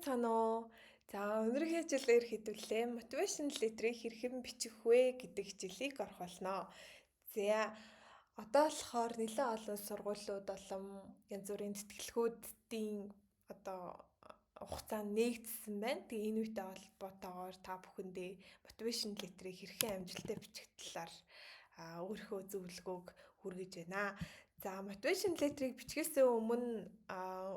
Цаано. За өнөөдрийнхөө хичээлээр хэдвүлээ мотивашн летрийг хэрхэн бичих вэ гэдэг хичээлийг орох болно. За одоо болохоор нэлээд олон сургуулиуд болон янз бүрийн тэтгэлгүүдийн хугацаанд нээгдсэн байна. Тэгээ энэ үетэй холбоотойгоор та бүхэндээ мотивашн летрийг хэрхэн амжилттай бичих талаар өөрийнхөө зөвлөгөөг хүргэж байна. За мотивашн летрийг бичгээсээ өмнө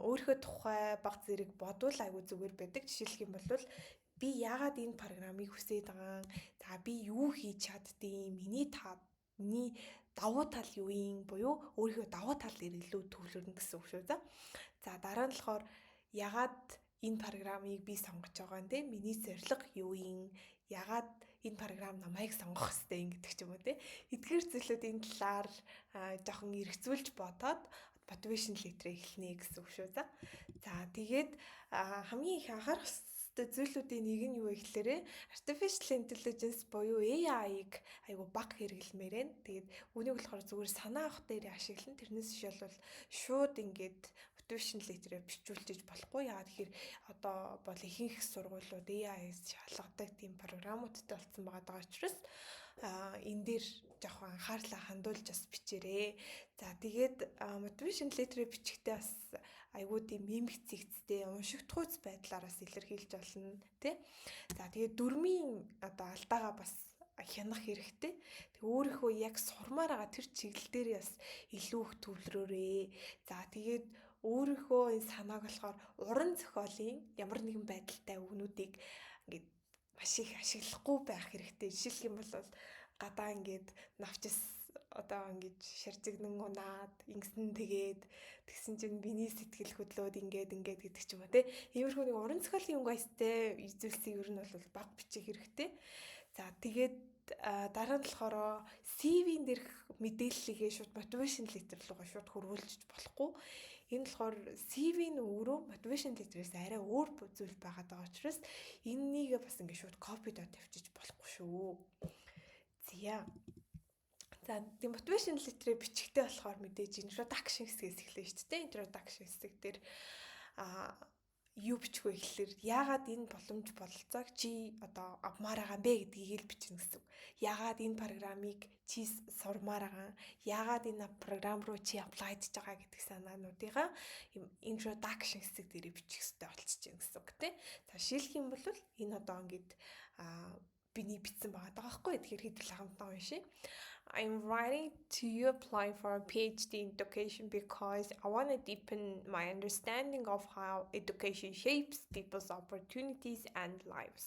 өөрийнхөө тухай баг зэрэг бодвол айгүй зүгээр байдаг. Жишээлх юм бол би яагаад энэ программыг хүсээд байгаа юм? За би юу хийж чаддгийг, миний давуу тал юу юм буюу өөрийнхөө давуу тал дээр илүү төвлөрнө гэсэн үг шүү. За дараа нь болохоор яагаад энэ программыг би сонгож байгаа юм те? Миний зорилго юу юм? Яагаад энэ програм намайг сонгох хэрэгтэй юм гэдэг ч юм уу те. Эдгээр зүйлүүдийн талаар жоохон эргцүүлж бодоод мотивашн летрээ эхлэнэ гэсэн үг шүү. За тэгээд хамгийн их анхаарах ёстой зүйлүүдийн нэг нь юу вэ гэхээр artificial intelligence буюу AI-г айгу бага хэрэглэмээр байна. Тэгээд үүнийг болохоор зүгээр санаа авах дээр ашиглана. Тэрнээс биш бол шууд ингээд мотивашн летрээ бичүүлж болохгүй. Яагаад тэгэхээр одоо бол ихэнх сургуулиуд AI-с шалгадаг тийм програмуудтай болсон байгаа учраас энэ дээр жоохон анхаарлаа хандуулж бас бичээрэй. За тэгээд мотивашн летрээ бичихтэй бас айгуу тийм эмх зэгцтэй уншигдхуйц байдлаараас илэрхийлж болно тий. За тэгээд дүрмийн алдаагаа бас хянах хэрэгтэй. Тэг өөрийнхөө яг сурмаар байгаа тэр чиглэл дээр бас илүү их төвлөрөөрэй. За тэгээд өөрийнхөө энэ санааг болохоор уран зохиолын ямар нэгэн байдалтай үгнүүдийг ингээд маш их ашиглахгүй байх хэрэгтэй. Жишээлх юм бол гадаа ингээд навчис ингэж шаржигнан унаад ингэсэн тэгээд тэгсэн чинь биний сэтгэл хөдлөөд ингээд гэдэг ч юм уу те. Иймэрхүү нэг уран зохиолын өнгө баястай зүйлсийг ер нь бол баг бичих хэрэгтэй. За тэгээд дараа нь болохоор CV-н дээрх мэдээллийгээ шууд мотивашн летер руугаа шууд хөрвүүлж болохгүй. Энэ болохоор CV-н өөрөө мотивашн летерээс арай өөр зүйл байгаад байгаа учраас энэнийг бас ингэ шууд копидод тавьчих болохгүй шүү. За тийм мотивашн летрээ бичихтэй болохоор мэдээж introduction хэсгээс эхлэв шүү дээ. Introduction хэсэг дээр юу бичих вэ гэхэлэр яагаад энэ боломж бололцоог чи авмаар байгаа юм бэ гэдгийг л бичнэ гэсэн үг. Яагаад энэ программыг чи сурмаар байгаа? Яагаад энэ програм руу чи apply-дж байгаа гэдэг санаануудыгаа introduction хэсэг дээр бичих хэрэгтэй болчихж байна гэсэн үг тий. За шилжих юм бол энэ ингээд биний бичсэн байгаа байхгүй. Тэгэхээр хэдүүл хамтдаа уншия. I'm writing to you applying for a PhD in education because I want to deepen my understanding of how education shapes people's opportunities and lives.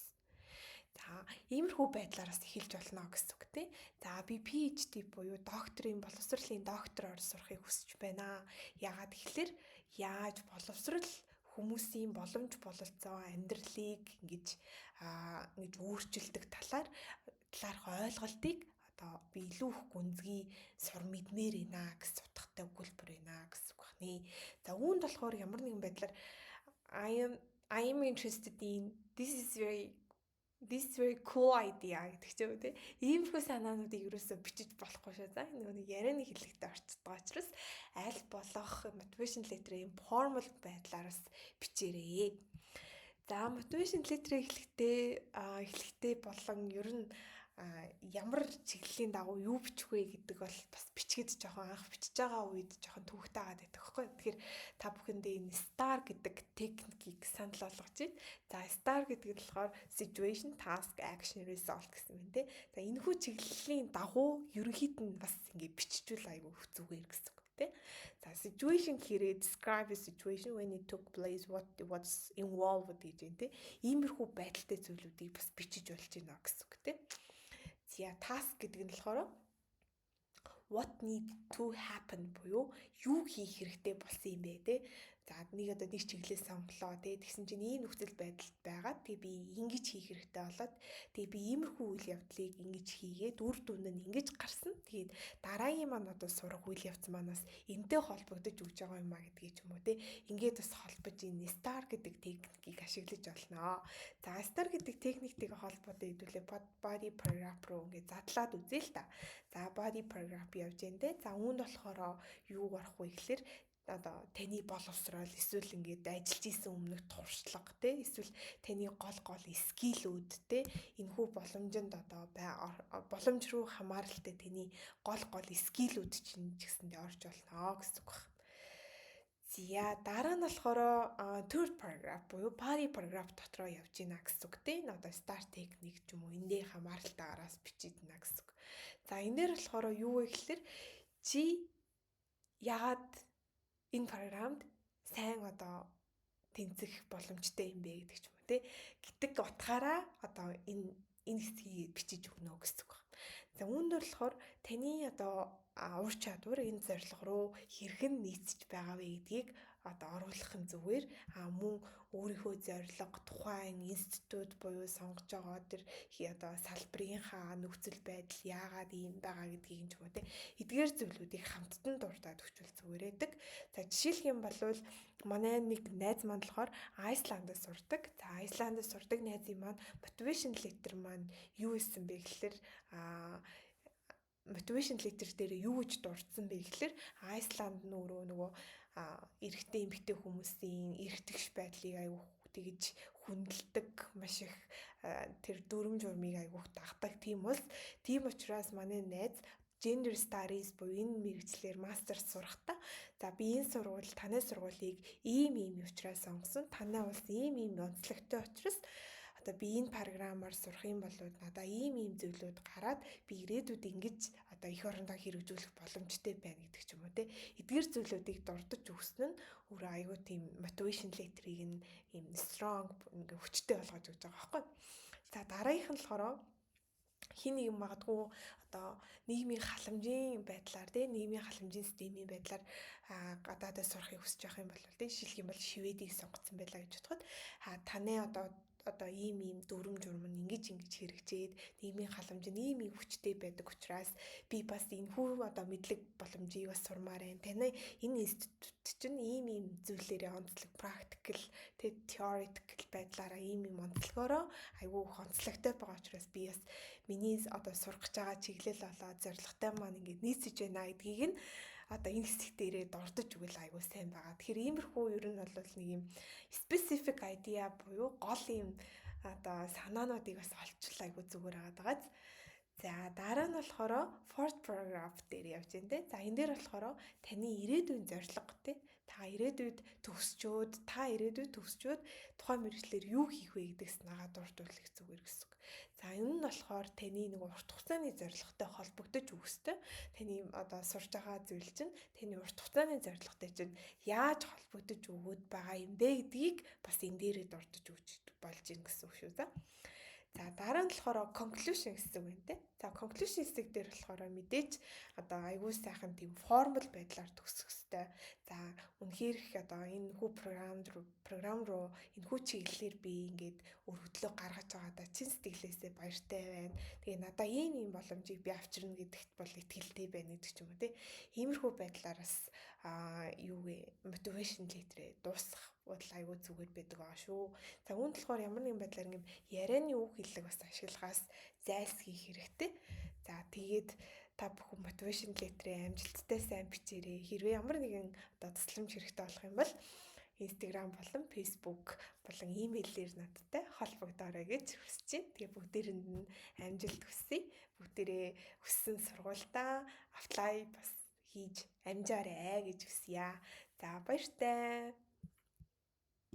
За, иймэрхүү байдлаараас эхэлж болно гэсэн үг тий. За, би PhD буюу докторийн боловсролын доктороор сурахыг хүсэж байна. Яагаад гэхэлэр яаж боловсрол хүмүүсийн боломж бололцоо амьдралыг ингэж өөрчилдөг талаарх ойлголтыг би илүү их гүнзгий сур мэдмээр байна гэсэн утгатай өгүүлбэр байна гэсэн үг байна. За үүнд болохоор ямар нэгэн байдлаар I am interested in this is very cool idea гэдэг ч юм уу тийм. Иймэрхүү санаануудыг ерөөсөө бичиж болохгүй шүү. За нэг ярианы хэллэгтэй орцдог учраас аль болох мотивашн летрийн формал байдлаараас бичээрэй. За мотивашн летрээ эхлэхдээ болон ер нь ямар чиглэлийн дагуу юу бичих вэ гэдэг бол бас бичгээд жоохон анх бичиж байгаа үед жоохон төвөгтэй байгаад байдаг байхгүй. Тэгэхээр та бүхэндээ энэ STAR гэдэг техникийг санал болгож байна. За STAR гэдэг нь болохоор situation, task, action, result гэсэн юм тий. За энэхүү чиглэлийн дагуу ерөнхийд нь бас ингэ биччихвэл айгүй зүгээр гэсэн үг тий. За situation гэхээр describe a situation when it took place, what's involved гэж байна тий. Иймэрхүү байдалтай зүйлүүдийг бас бичиж болж байна гэсэн үг тий. За task гэдэг нь болохоор what need to happen буюу юу хийх хэрэгтэй болсон юм бэ те. За нэг чиглэлээс сонголоо те. Тэгсэн чинь ийм нөхцөл байдалд байгаа. Тэгээ би ингэж хийх хэрэгтэй болоод тэгээ би иймэрхүү үйл явдлыг ингэж хийгээд үр дүн нь ингэж гарсан. Тэгээд дараагийн маань сурах үйл явц манаас энтэй холбогдож өгж байгаа юм а гэдгийг ч юм уу те. Ингээд бас холбож энэ STAR гэдэг техникийг ашиглаж болно. За STAR гэдэг техниктийг холбоотой хэдүүлээ body paragraph руу ингээд задлаад үзье л та. За body paragraph явж байна те. За үүнд болохоор юу гарах вэ гэхээр одоо таны боловсрол эсвэл ингээд ажиллаж исэн өмнөх туршлага те эсвэл таны гол скиллүүд те энэхүү боломжинд одоо боломж руу хамааралтай таны гол скиллүүд чинь ч гэсэндээ орж болно гэсэн үг байна. За дараа нь болохоор third paragraph буюу body paragraph дотроо явж гинэ гэсэн үг тийм. Одоо start technique ч юм уу эндээ хамааралтаагаараас бичиж гинэ гэсэн үг. За энэ дээр болохоор юу вэ гэхээр чи ягаад энэ програмд сайн одоо тэнцэх боломжтой юм бэ гэдэг ч юм уу тийм. Гэтэг утгаараа одоо энэ хэсгийг бичиж өгнө гэсэн үг байна. За үүнд болохоор таны одоо ур чадвар энэ зорилго руу хэрхэн нийцэж байгаа вэ гэдгийг одоо оруулахын зүгээр мөн өөрийнхөө зорилго тухайн институт буюу сонгож байгаа тэр одоо салбарынхаа нөхцөл байдал яагаад ийм байгаа гэдгийг ч юм уу те эдгээр зүйлүүдийг хамттан дурдаад өгчвөл зүгээр байдаг. За жишээлх юм бол манай нэг найз маань болохоор Айсландд сурдаг. За Айсландд сурдаг найзын маань motivation letter маань юу исэн бэ гэхээр motivation letter дээр юу гэж дурдсан бэ гэхээр Айсланд нөгөө эрэгтэй эмэгтэй хүмүүсийн эрэгтгч байдлыг аяух тэгж хүндэлдэг маш их тэр дүрм журмыг аяух дагдаг тийм улс. Тийм учраас манай найз gender studies буюу энэ мэргэжлэр мастерс сурахдаа за би энэ сургууль танай сургуулийг ийм учраас сонгосон. Танай улс ийм онцлогтой учраас одоо би энэ програмаар сурах юм бол надаа ийм зүйлүүд гараад би ирээдүйд ингэж одоо эх орондоо хэрэгжүүлэх боломжтой байна гэдэг ч юм уу те. Эдгээр зүйлүүдийг дурдж өгсөн нь өөрөө аягүй тийм motivation letter-ыг ийм strong ингээ хүчтэй болгож өгч байгаа байхгүй. За дараагийнх нь болохоор хин нэг магадгүй одоо нийгмийн халамжийн байдлаар те нийгмийн халамжийн системийн байдлаар гадаадд сурахыг хүсэж байгаа юм бол те жишээлх юм бол Шведийг сонгоцсон байлаа гэж бодоход таны одоо ийм дүрм журм нь ингэж хэрэгжээд нийгмийн халамж нь ийм хүчтэй байдаг учраас би бас энэхүү одоо мэдлэг боломжийг бас сурмаар байна. Таны энэ институт чинь ийм зүйлээрээ онцлог practical theoretical байдлаараа ийм онцлогоороо айгүй их онцлогтой байгаа учраас би бас миний одоо сурах гэж байгаа чиглэл болоод зорилготой маань ингэж нийцэж байна гэдгийг нь одоо энэ хэсэг дээрээ дурдж өгөл айгүй сайн байгаа. Тэгэхээр иймэрхүү ер нь бол нэг юм specific idea буюу гол юм одоо санаануудыг бас олчвал айгүй зүгээр байгаа. За дараа нь болохоор fourth paragraph дээр явж байна те. За энэ дээр болохоор таны ирээдүйн зорилго те. Та ирээдүйд төгсчөөд тухайн мэргэжлэр юу хийх вэ гэдэг санаагаа дурдвал их зүгээр гэсэн үг. За энэ нь болохоор таны нэг урт хугацааны зорилготой холбогдож өгөхтэй. Таны одоо сурж байгаа зүйл чинь таны урт хугацааны зорилготой чинь яаж холбогдож өгөөд байгаа юм бэ гэдгийг бас энэ дээрээ дурдж өгч болж ийн гэсэн үг шүү за. За дараа нь болохоор conclusion хэсэг байна те. За conclusion хэсэг дээр болохоор мэдээж одоо аягүй сайхан тийм формал байдлаар төгсөх хэвээр. За үнэхээр их одоо энэ хүү програм руу энэ хүү чиглэлээр би ингээд өр хөдлөө гаргаж байгаадаа чин сэтгэлээсээ баяртай байна. Тэгээ надаа ийм боломжийг би авчирна гэдэгт бол итгэлтэй байна гэдэг ч юм уу те. Иймэрхүү байдлаараас motivation letter-ээ дуусгах бодол айгүй зүгээр байдаг аа шүү. За үүнд болохоор ямар нэгэн байдлаар ингээм ярианы үг хэллэг бас ашиглагаас зайлсхийх хэрэгтэй. За тэгээд та бүхэн motivation letter-ээ амжилттай сайн бичээрэй. Хэрвээ ямар нэгэн одоо тусламж хэрэгтэй болох юм бол Instagram болон Facebook болон имэйлээр надтай холбогдоорой гэж хүсэж байна. Тэгээ бүгдээрэнд нь амжилт хүсье. Бүгдээрээ хүссэн сургуультаа apply бас хийж амжаарай гэж хүсье. За баяртай.